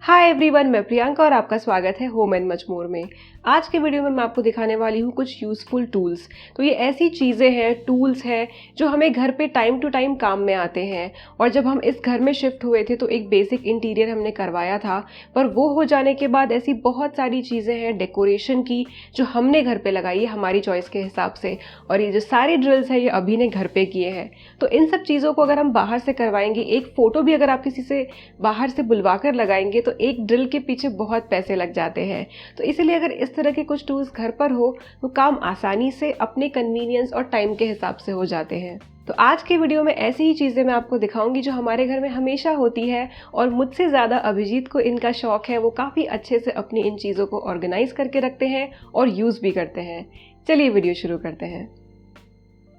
Hi everyone, मैं प्रियंका और आपका स्वागत है होम एंड मच मोर में। आज के वीडियो में मैं आपको दिखाने वाली हूँ कुछ यूज़फुल टूल्स। तो ये ऐसी चीज़ें हैं, टूल्स हैं जो हमें घर पे टाइम टू टाइम काम में आते हैं। और जब हम इस घर में शिफ्ट हुए थे तो एक बेसिक इंटीरियर हमने करवाया था, पर वो हो जाने के बाद ऐसी बहुत सारी चीज़ें हैं डेकोरेशन की जो हमने घर पे लगाई है हमारी चॉइस के हिसाब से। और ये जो सारे ड्रिल्स हैं ये अभी ने घर पे किए हैं। तो इन सब चीज़ों को अगर हम बाहर से करवाएंगे, एक फ़ोटो भी अगर आप किसी से बाहर से बुलवा कर लगाएंगे तो एक ड्रिल के पीछे बहुत पैसे लग जाते हैं। तो इसीलिए अगर इस तरह के कुछ टूल्स घर पर हो तो काम आसानी से अपने कन्वीनियंस और टाइम के हिसाब से हो जाते हैं। तो आज के वीडियो में ऐसी ही चीज़ें मैं आपको दिखाऊंगी जो हमारे घर में हमेशा होती है, और मुझसे ज़्यादा अभिजीत को इनका शौक है। वो काफ़ी अच्छे से अपनी इन चीज़ों को ऑर्गेनाइज करके रखते हैं और यूज़ भी करते हैं। चलिए वीडियो शुरू करते हैं।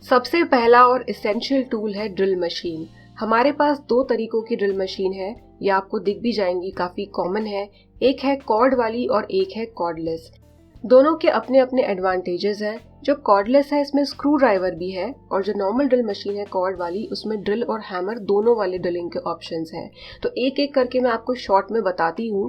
सबसे पहला और इसेंशियल टूल है ड्रिल मशीन। हमारे पास दो तरीकों की ड्रिल मशीन है, ये आपको दिख भी जाएंगी, काफ़ी कॉमन है। एक है कॉर्ड वाली और एक है कॉर्डलेस। दोनों के अपने अपने एडवांटेजेस हैं। जो कॉर्डलेस है इसमें स्क्रू ड्राइवर भी है, और जो नॉर्मल ड्रिल मशीन है कॉर्ड वाली उसमें ड्रिल और हैमर दोनों वाले ड्रिलिंग के ऑप्शंस हैं। तो एक एक करके मैं आपको शॉर्ट में बताती हूँ।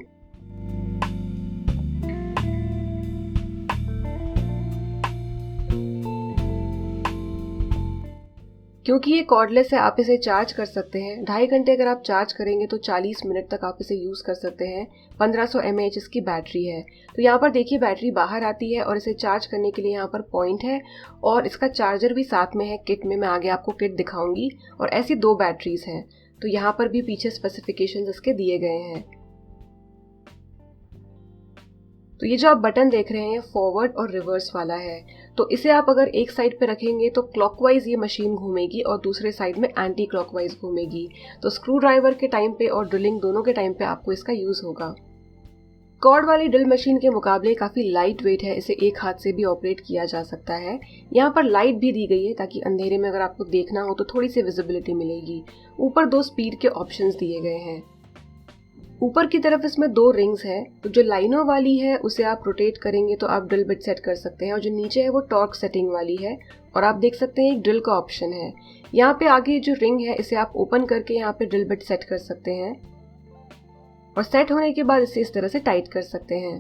क्योंकि ये कॉर्डलेस है आप इसे चार्ज कर सकते हैं। 2.5 घंटे अगर आप चार्ज करेंगे तो 40 मिनट तक आप इसे यूज़ कर सकते हैं। 1500 mAh इसकी बैटरी है। तो यहाँ पर देखिए बैटरी बाहर आती है और इसे चार्ज करने के लिए यहाँ पर पॉइंट है, और इसका चार्जर भी साथ में है किट में। मैं आगे आपको किट दिखाऊंगी। और ऐसी दो बैटरीज हैं। तो यहाँ पर भी पीछे स्पेसिफिकेशंस इसके दिए गए हैं। तो ये जो आप बटन देख रहे हैं फॉरवर्ड और रिवर्स वाला है। तो इसे आप अगर एक साइड पे रखेंगे तो क्लॉकवाइज ये मशीन घूमेगी और दूसरे साइड में एंटी क्लॉकवाइज घूमेगी। तो स्क्रू ड्राइवर के टाइम पे और ड्रिलिंग दोनों के टाइम पे आपको इसका यूज होगा। कॉर्ड वाली ड्रिल मशीन के मुकाबले काफ़ी लाइट वेट है, इसे एक हाथ से भी ऑपरेट किया जा सकता है। यहाँ पर लाइट भी दी गई है ताकि अंधेरे में अगर आपको देखना हो तो थोड़ी सी विजिबिलिटी मिलेगी। ऊपर दो स्पीड के ऑप्शंस दिए गए हैं। ऊपर की तरफ इसमें दो रिंग्स है। तो जो लाइनों वाली है उसे आप रोटेट करेंगे तो आप ड्रिल बिट सेट कर सकते हैं, और जो नीचे है वो टॉर्क सेटिंग वाली है। और आप देख सकते हैं एक ड्रिल का ऑप्शन है। यहाँ पे आगे जो रिंग है इसे आप ओपन करके यहाँ पे ड्रिल बिट सेट कर सकते हैं, और सेट होने के बाद इसे इस तरह से टाइट कर सकते हैं।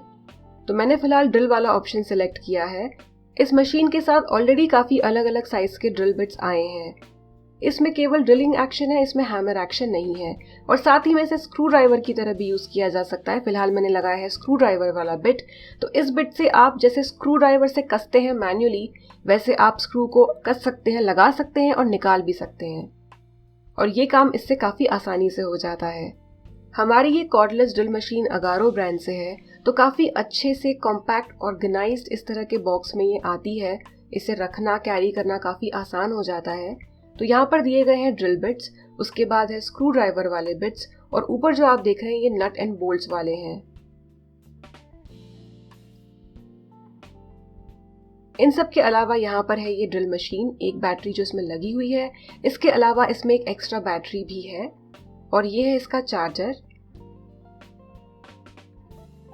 तो मैंने फिलहाल ड्रिल वाला ऑप्शन सिलेक्ट किया है। इस मशीन के साथ ऑलरेडी काफी अलग अलग साइज के ड्रिल बिट्स आए हैं। इसमें केवल ड्रिलिंग एक्शन है, इसमें हैमर एक्शन नहीं है। और साथ ही में इसे स्क्रू ड्राइवर की तरह भी यूज किया जा सकता है। फिलहाल मैंने लगाया है स्क्रू ड्राइवर वाला बिट। तो इस बिट से आप जैसे स्क्रू ड्राइवर से कसते हैं मैन्युअली, वैसे आप स्क्रू को कस सकते हैं, लगा सकते हैं और निकाल भी सकते हैं। और ये काम इससे काफी आसानी से हो जाता है। हमारी ये cordless drill machine Agaro brand से है। तो काफी अच्छे से कॉम्पैक्ट ऑर्गेनाइज्ड इस तरह के बॉक्स में ये आती है। इसे रखना कैरी करना काफी आसान हो जाता है। तो यहाँ पर दिए गए हैं ड्रिल बिट्स, उसके बाद है स्क्रू ड्राइवर वाले बिट्स, और ऊपर जो आप देख रहे हैं ये नट एंड बोल्ट्स वाले हैं। इन सब के अलावा यहाँ पर है ये ड्रिल मशीन, एक बैटरी जो इसमें लगी हुई है। इसके अलावा इसमें एक एक्स्ट्रा बैटरी भी है, और ये है इसका चार्जर।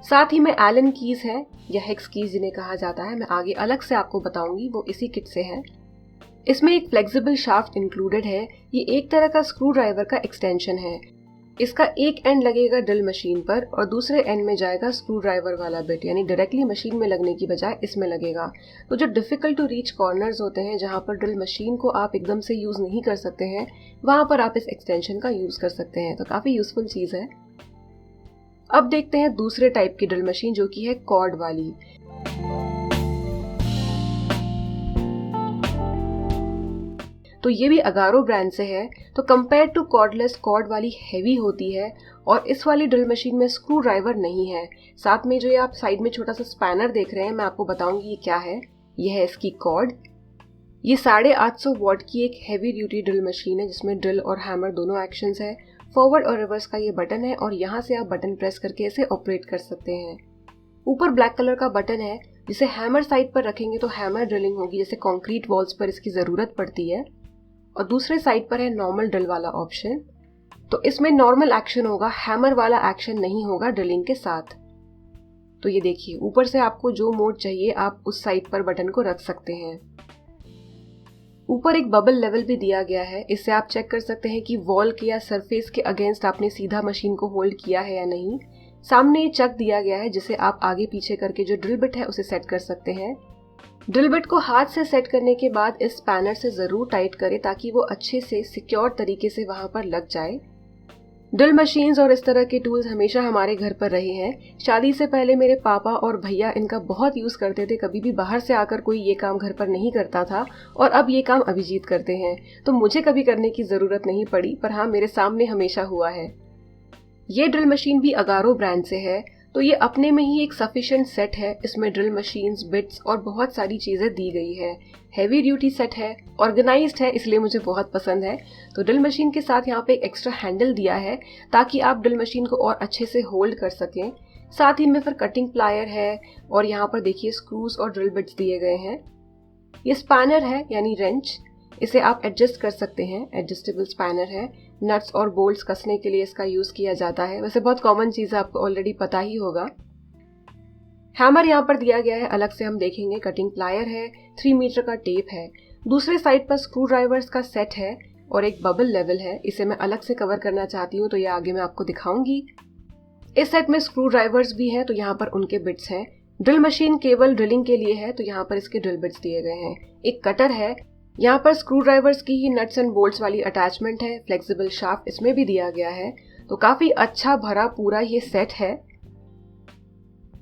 साथ ही में एलन कीज है, या हेक्स कीज जिन्हें कहा जाता है। मैं आगे अलग से आपको बताऊंगी, वो इसी किट से है। इसमें एक फ्लेक्सिबल शाफ्ट इंक्लूडेड है। ये एक तरह का स्क्रू ड्राइवर का एक्सटेंशन है। इसका एक एंड लगेगा ड्रिल मशीन पर और दूसरे एंड में जाएगा स्क्रू ड्राइवर वाला बिट, यानी डायरेक्टली मशीन में लगने की बजाय इसमें लगेगा। तो जो डिफिकल्ट टू रीच कॉर्नर्स होते हैं, जहां पर ड्रिल मशीन को आप एकदम से यूज नहीं कर सकते हैं, वहां पर आप इस एक्सटेंशन का यूज कर सकते हैं। तो काफी यूजफुल चीज है। अब देखते हैं दूसरे टाइप की ड्रिल मशीन जो कि है कॉर्ड वाली। तो ये भी अगारो ब्रांड से है। तो कंपेयर टू कॉर्डलेस, कॉर्ड वाली हैवी होती है, और इस वाली ड्रिल मशीन में स्क्रू ड्राइवर नहीं है। साथ में जो ये आप साइड में छोटा सा स्पैनर देख रहे हैं, मैं आपको बताऊंगी ये क्या है। ये है इसकी कॉर्ड। ये 850 वॉट की एक हैवी ड्यूटी ड्रिल मशीन है जिसमें ड्रिल और हैमर दोनों एक्शंस है। फॉरवर्ड और रिवर्स का ये बटन है, और यहाँ से आप बटन प्रेस करके इसे ऑपरेट कर सकते हैं। ऊपर ब्लैक कलर का बटन है, जिसे हैमर साइड पर रखेंगे तो हैमर ड्रिलिंग होगी, जैसे कॉन्क्रीट वॉल्स पर इसकी जरूरत पड़ती है। और दूसरे साइड पर है नॉर्मल ड्रिल वाला ऑप्शन। तो इसमें नॉर्मल एक्शन होगा, हैमर वाला एक्शन नहीं होगा ड्रिलिंग के साथ। तो ये देखिए ऊपर से आपको जो मोड चाहिए आप उस साइड पर बटन को रख सकते हैं। ऊपर एक बबल लेवल भी दिया गया है, इससे आप चेक कर सकते हैं कि वॉल के या सरफेस के अगेंस्ट आपने सीधा मशीन को होल्ड किया है या नहीं। सामने ये चक दिया गया है जिसे आप आगे पीछे करके जो ड्रिल बिट है उसे सेट कर सकते हैं। ड्रिल बिट को हाथ से सेट करने के बाद इस स्पैनर से ज़रूर टाइट करें ताकि वो अच्छे से सिक्योर तरीके से वहाँ पर लग जाए। ड्रिल मशीन्स और इस तरह के टूल्स हमेशा हमारे घर पर रहे हैं। शादी से पहले मेरे पापा और भैया इनका बहुत यूज़ करते थे, कभी भी बाहर से आकर कोई ये काम घर पर नहीं करता था और अब ये काम अभिजीत करते हैं, तो मुझे कभी करने की ज़रूरत नहीं पड़ी, पर हाँ मेरे सामने हमेशा हुआ है। ये ड्रिल मशीन भी अगारो ब्रांड से है, तो ये अपने में ही एक सफिशिएंट सेट है। इसमें ड्रिल मशीन्स, बिट्स और बहुत सारी चीज़ें दी गई है। हैवी ड्यूटी सेट है, ऑर्गेनाइज्ड है, इसलिए मुझे बहुत पसंद है। तो ड्रिल मशीन के साथ यहाँ पे एक एक्स्ट्रा हैंडल दिया है ताकि आप ड्रिल मशीन को और अच्छे से होल्ड कर सकें। साथ ही में फिर कटिंग प्लायर है और यहाँ पर देखिए स्क्रूज और ड्रिल बिट्स दिए गए हैं। ये स्पैनर है यानी रेंच, इसे आप एडजस्ट कर सकते हैं, एडजस्टेबल स्पैनर है। नट्स और बोल्ट्स कसने के लिए इसका यूज़ किया जाता है। वैसे बहुत कॉमन चीज़ है, आपको ऑलरेडी पता ही होगा। हैमर यहाँ पर दिया गया है, अलग से हम देखेंगे। कटिंग प्लायर है, 3 मीटर का टेप है। दूसरे साइड पर स्क्रू ड्राइवर्स का सेट है और एक बबल लेवल है। इसे मैं अलग से कवर करना चाहती हूँ तो ये आगे मैं आपको दिखाऊंगी। इस सेट में स्क्रू ड्राइवर्स भी हैं, तो यहाँ पर उनके बिट्स हैं। ड्रिल मशीन केवल ड्रिलिंग के लिए है, तो यहाँ पर इसके ड्रिल बिट्स दिए गए हैं। एक कटर है, यहाँ पर स्क्रू ड्राइवर्स की ही नट्स एंड बोल्ट्स वाली अटैचमेंट है। फ्लेक्सिबल शाफ्ट इसमें भी दिया गया है, तो काफी अच्छा भरा पूरा ये सेट है।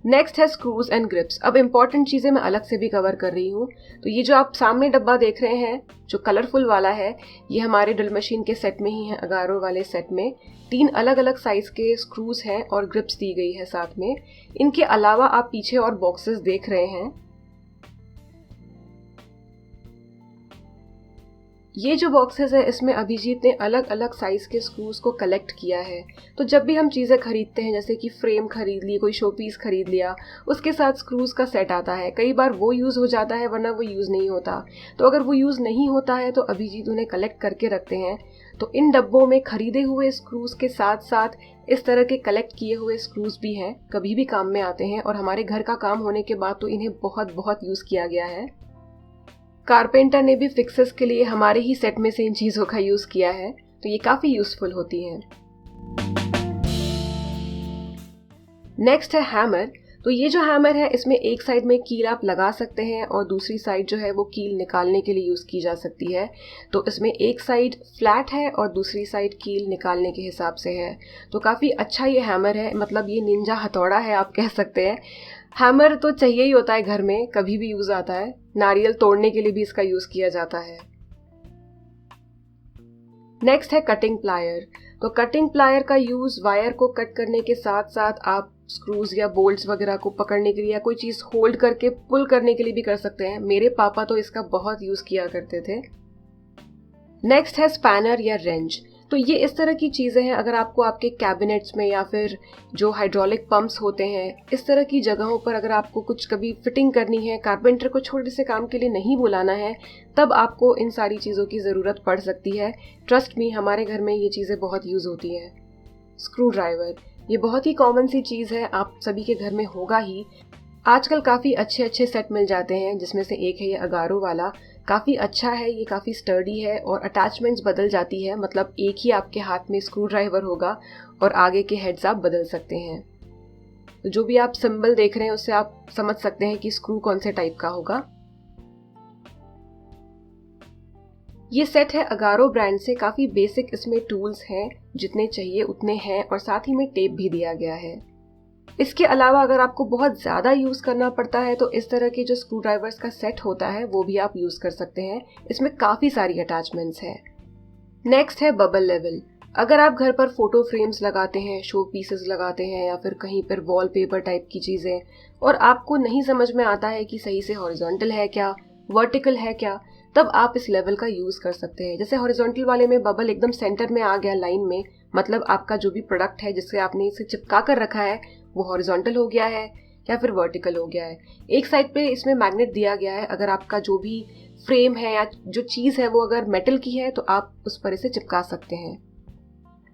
नेक्स्ट है स्क्रूज एंड ग्रिप्स। अब इम्पॉर्टेंट चीजें मैं अलग से भी कवर कर रही हूँ। तो ये जो आप सामने डब्बा देख रहे हैं जो कलरफुल वाला है, ये हमारे ड्रिल मशीन के सेट में ही है। अगारो वाले सेट में 3 अलग अलग साइज के स्क्रूज हैं और ग्रिप्स दी गई है साथ में। इनके अलावा आप पीछे और बॉक्सेस देख रहे हैं। ये जो बॉक्सेस है इसमें अभिजीत ने अलग अलग साइज के स्क्रूज को कलेक्ट किया है। तो जब भी हम चीज़ें खरीदते हैं, जैसे कि फ्रेम खरीद ली, कोई शो पीस खरीद लिया, उसके साथ स्क्रूज का सेट आता है। कई बार वो यूज़ हो जाता है, वरना वो यूज़ नहीं होता। तो अगर वो यूज़ नहीं होता है तो अभिजीत उन्हें कलेक्ट करके रखते हैं। तो इन डब्बों में खरीदे हुए स्क्रूज के साथ साथ इस तरह के कलेक्ट किए हुए स्क्रूज भी हैं, कभी भी काम में आते हैं। और हमारे घर का काम होने के बाद तो इन्हें बहुत बहुत यूज़ किया गया है। कारपेंटर ने भी फिक्सेस के लिए हमारे ही सेट में से इन चीज़ों का यूज़ किया है, तो ये काफ़ी यूज़फुल होती हैं। नेक्स्ट है हैमर। तो ये जो हैमर है इसमें एक साइड में कील आप लगा सकते हैं और दूसरी साइड जो है वो कील निकालने के लिए यूज़ की जा सकती है। तो इसमें एक साइड फ्लैट है और दूसरी साइड कील निकालने के हिसाब से है। तो काफ़ी अच्छा ये हैमर है, मतलब ये निंजा हथौड़ा है आप कह सकते हैं। हैमर तो चाहिए ही होता है घर में, कभी भी यूज़ आता है। नारियल तोड़ने के लिए भी इसका यूज़ किया जाता है। नेक्स्ट है कटिंग प्लायर। तो कटिंग प्लायर का यूज़ वायर को कट करने के साथ साथ आप स्क्रूज या बोल्ट्स वगैरह को पकड़ने के लिए या कोई चीज़ होल्ड करके पुल करने के लिए भी कर सकते हैं। मेरे पापा तो इसका बहुत यूज़ किया करते थे। नेक्स्ट है स्पैनर या रेंच। तो ये इस तरह की चीज़ें हैं, अगर आपको आपके कैबिनेट्स में या फिर जो हाइड्रोलिक पंप्स होते हैं, इस तरह की जगहों पर अगर आपको कुछ कभी फिटिंग करनी है, कारपेंटर को छोटे से काम के लिए नहीं बुलाना है, तब आपको इन सारी चीज़ों की ज़रूरत पड़ सकती है। ट्रस्ट मी, हमारे घर में ये चीज़ें बहुत यूज़ होती हैं। स्क्रू ड्राइवर, ये बहुत ही कॉमन सी चीज़ है, आप सभी के घर में होगा ही। आजकल काफ़ी अच्छे अच्छे सेट मिल जाते हैं, जिसमें से एक है ये अगारो वाला। काफ़ी अच्छा है, ये काफ़ी स्टर्डी है और अटैचमेंट्स बदल जाती है, मतलब एक ही आपके हाथ में स्क्रू ड्राइवर होगा और आगे के हेड्स आप बदल सकते हैं। तो जो भी आप सिंबल देख रहे हैं उससे आप समझ सकते हैं कि स्क्रू कौन से टाइप का होगा। ये सेट है अगारो ब्रांड से, काफ़ी बेसिक इसमें टूल्स हैं, जितने चाहिए उतने हैं और साथ ही में टेप भी दिया गया है। इसके अलावा अगर आपको बहुत ज़्यादा यूज़ करना पड़ता है तो इस तरह के जो स्क्रू ड्राइवर्स का सेट होता है वो भी आप यूज़ कर सकते हैं। इसमें काफ़ी सारी अटैचमेंट्स हैं। नेक्स्ट है बबल लेवल। अगर आप घर पर फोटो फ्रेम्स लगाते हैं, शो पीसेस लगाते हैं या फिर कहीं पर वॉलपेपर टाइप की चीज़ें, और आपको नहीं समझ में आता है कि सही से हॉरिजॉन्टल है क्या, वर्टिकल है क्या, तब आप इस लेवल का यूज़ कर सकते हैं। जैसे हॉरिजॉन्टल वाले में बबल एकदम सेंटर में आ गया लाइन में, मतलब आपका जो भी प्रोडक्ट है जिससे आपने इसे चिपका कर रखा है वो हॉरिजॉन्टल हो गया है या फिर वर्टिकल हो गया है। एक साइड पे इसमें मैग्नेट दिया गया है, अगर आपका जो भी फ्रेम है या जो चीज़ है वो अगर मेटल की है तो आप उस पर इसे चिपका सकते हैं।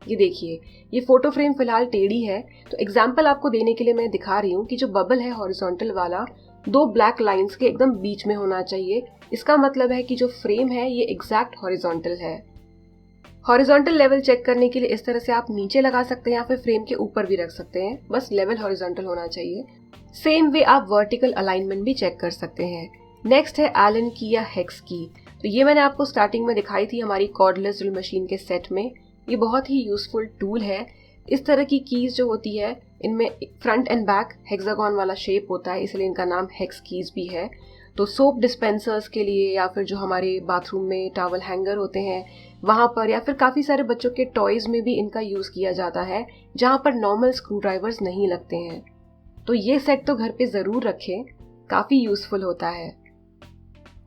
ये देखिए, ये फोटो फ्रेम फिलहाल टेढ़ी है, तो एग्जाम्पल आपको देने के लिए मैं दिखा रही हूँ कि जो बबल है हॉरिजॉन्टल वाला 2 ब्लैक लाइंस के एकदम बीच में होना चाहिए। इसका मतलब है कि जो फ्रेम है ये एग्जैक्ट हॉरिजॉन्टल है। हॉरिजॉन्टल लेवल चेक करने के लिए इस तरह से आप नीचे लगा सकते हैं या फिर फ्रेम के ऊपर भी रख सकते हैं, बस लेवल हॉरिजॉन्टल होना चाहिए। सेम वे आप वर्टिकल अलाइनमेंट भी चेक कर सकते हैं। नेक्स्ट है एलन की या हेक्स की। तो ये मैंने आपको स्टार्टिंग में दिखाई थी हमारी कॉर्डलेस ड्रिल मशीन के सेट में। ये बहुत ही यूजफुल टूल है। इस तरह की कीज जो होती है इनमें फ्रंट एंड बैक हेक्सागोन वाला शेप होता है, इसलिए इनका नाम हेक्स कीज भी है। तो सोप डिस्पेंसर्स के लिए या फिर जो हमारे बाथरूम में टॉवल हैंगर होते हैं वहाँ पर, या फिर काफ़ी सारे बच्चों के टॉयज़ में भी इनका यूज़ किया जाता है जहाँ पर नॉर्मल स्क्रू ड्राइवर्स नहीं लगते हैं। तो ये सेट तो घर पे ज़रूर रखें, काफ़ी यूज़फुल होता है।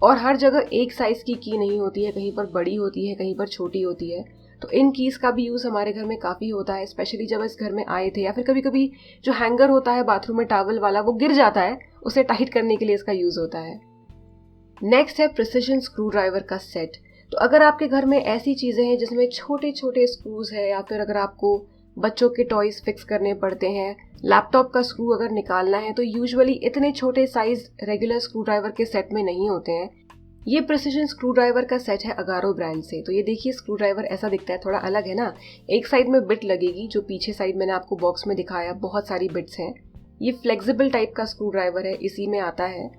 और हर जगह एक साइज़ की की नहीं होती है, कहीं पर बड़ी होती है, कहीं पर छोटी होती है। तो इन कीज़ का भी यूज़ हमारे घर में काफ़ी होता है, स्पेशली जब इस घर में आए थे, या फिर कभी कभी जो हैंगर होता है बाथरूम में टॉवल वाला वो गिर जाता है, उसे टाइट करने के लिए इसका यूज़ होता है। नेक्स्ट है प्रिसिजन स्क्रू ड्राइवर का सेट। तो अगर आपके घर में ऐसी चीज़ें हैं जिसमें छोटे छोटे स्क्रूज है, या फिर अगर आपको बच्चों के टॉयज फिक्स करने पड़ते हैं, लैपटॉप का स्क्रू अगर निकालना है, तो यूजुअली इतने छोटे साइज रेगुलर स्क्रू ड्राइवर के सेट में नहीं होते हैं। ये प्रिसिजन स्क्रू ड्राइवर का सेट है अगारो ब्रांड से। तो ये देखिए स्क्रू ड्राइवर ऐसा दिखता है, थोड़ा अलग है ना। एक साइड में बिट लगेगी, जो पीछे साइड मैंने आपको बॉक्स में दिखाया बहुत सारी बिट्स हैं। ये फ्लेक्सिबल टाइप का स्क्रू ड्राइवर है, इसी में आता है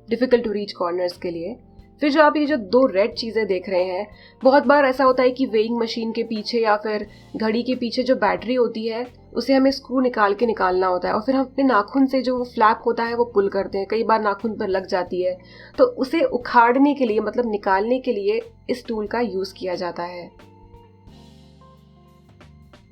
डिफिकल्ट टू रीच कॉर्नर्स के लिए। फिर जो आप ये जो दो रेड चीज़ें देख रहे हैं, बहुत बार ऐसा होता है कि वेइंग मशीन के पीछे या फिर घड़ी के पीछे जो बैटरी होती है उसे हमें स्क्रू निकाल के निकालना होता है, और फिर हम अपने नाखून से जो वो फ्लैप होता है वो पुल करते हैं, कई बार नाखून पर लग जाती है। तो उसे उखाड़ने के लिए, मतलब निकालने के लिए इस टूल का यूज़ किया जाता है।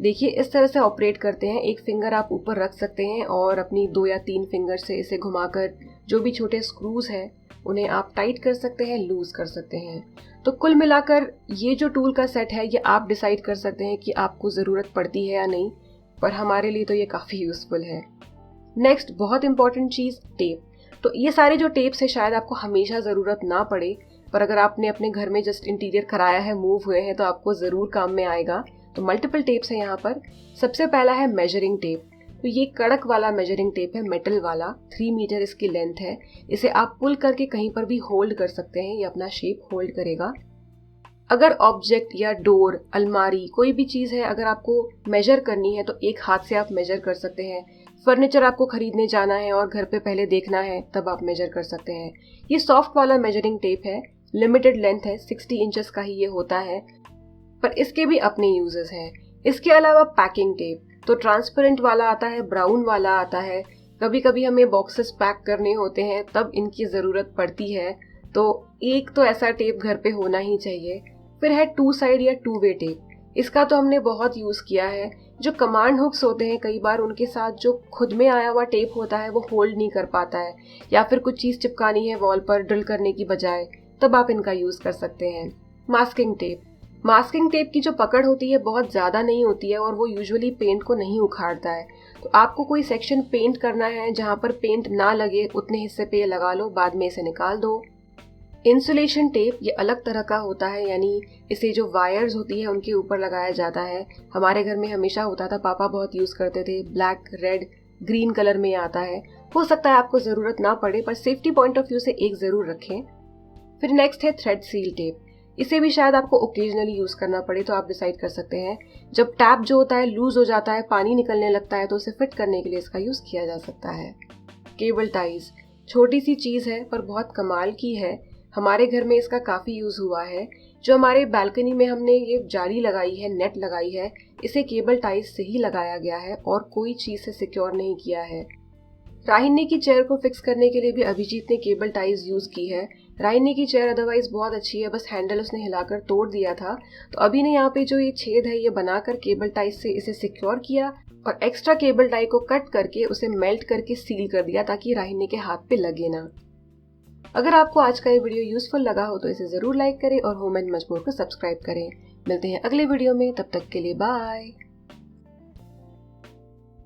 देखिए इस तरह से ऑपरेट करते हैं। एक फिंगर आप ऊपर रख सकते हैं और अपनी 2 या 3 फिंगर से इसे घुमाकर जो भी छोटे स्क्रूज हैं उन्हें आप टाइट कर सकते हैं, लूज कर सकते हैं। तो कुल मिलाकर ये जो टूल का सेट है ये आप डिसाइड कर सकते हैं कि आपको ज़रूरत पड़ती है या नहीं, पर हमारे लिए तो ये काफ़ी यूज़फुल है। नेक्स्ट बहुत इंपॉर्टेंट चीज़, टेप। तो ये सारे जो टेप्स है शायद आपको हमेशा ज़रूरत ना पड़े, पर अगर आपने अपने घर में जस्ट इंटीरियर कराया है, मूव हुए हैं, तो आपको ज़रूर काम में आएगा। तो मल्टीपल टेप्स है यहाँ पर। सबसे पहला है मेजरिंग टेप। तो ये कड़क वाला मेजरिंग टेप है, मेटल वाला, 3 मीटर इसकी लेंथ है। इसे आप पुल करके कहीं पर भी होल्ड कर सकते हैं, ये अपना शेप होल्ड करेगा। अगर ऑब्जेक्ट या डोर, अलमारी, कोई भी चीज़ है अगर आपको मेजर करनी है तो एक हाथ से आप मेजर कर सकते हैं। फर्नीचर आपको खरीदने जाना है और घर पे पहले देखना है तब आप मेजर कर सकते हैं। ये सॉफ्ट वाला मेजरिंग टेप है, लिमिटेड लेंथ है, 60 इंचेस का ही ये होता है, पर इसके भी अपने यूजेस हैं। इसके अलावा पैकिंग टेप, तो ट्रांसपेरेंट वाला आता है, ब्राउन वाला आता है। कभी कभी हमें बॉक्सेस पैक करने होते हैं तब इनकी ज़रूरत पड़ती है, तो एक तो ऐसा टेप घर पे होना ही चाहिए। फिर है 2 साइड या 2 वे टेप। इसका तो हमने बहुत यूज़ किया है। जो कमांड हुक्स होते हैं कई बार उनके साथ जो खुद में आया हुआ टेप होता है वो होल्ड नहीं कर पाता है, या फिर कुछ चीज़ चिपकानी है वॉल पर ड्रिल करने की बजाय, तब आप इनका यूज़ कर सकते हैं। Masking tape. मास्किंग टेप की जो पकड़ होती है बहुत ज़्यादा नहीं होती है और वो यूजुअली पेंट को नहीं उखाड़ता है। तो आपको कोई सेक्शन पेंट करना है जहाँ पर पेंट ना लगे उतने हिस्से पे ये लगा लो, बाद में इसे निकाल दो। इंसुलेशन टेप, ये अलग तरह का होता है, यानी इसे जो वायर्स होती है उनके ऊपर लगाया जाता है। हमारे घर में हमेशा होता था, पापा बहुत यूज़ करते थे। ब्लैक, रेड, ग्रीन कलर में आता है। हो सकता है आपको ज़रूरत ना पड़े, पर सेफ्टी पॉइंट ऑफ व्यू से एक ज़रूर रखें। फिर नेक्स्ट है थ्रेड सील टेप। इसे भी शायद आपको ओकेजनली यूज़ करना पड़े, तो आप डिसाइड कर सकते हैं। जब टैप जो होता है लूज हो जाता है, पानी निकलने लगता है, तो उसे फिट करने के लिए इसका यूज़ किया जा सकता है। केबल टाइज, छोटी सी चीज़ है पर बहुत कमाल की है। हमारे घर में इसका काफ़ी यूज़ हुआ है। जो हमारे बालकनी में हमने ये जाली लगाई है, नेट लगाई है, इसे केबल टाइज से ही लगाया गया है और कोई चीज़ से सिक्योर नहीं किया है। राहिनी की चेयर को फिक्स करने के लिए भी अभिजीत ने केबल टाइज यूज़ की है। राहिनी की चेयर अदरवाइज बहुत अच्छी है, बस हैंडल उसने हिलाकर तोड़ दिया था। तो अभी ने यहाँ पे जो ये छेद है ये बनाकर केबल टाइज से इसे सिक्योर किया और एक्स्ट्रा केबल टाई को कट करके उसे मेल्ट करके सील कर दिया ताकि राहिनी के हाथ पे लगे ना। अगर आपको आज का ये वीडियो यूजफुल लगा हो तो इसे ज़रूर लाइक करें और होम एंड मजबूर को सब्सक्राइब करें। मिलते हैं अगले वीडियो में, तब तक के लिए बाय।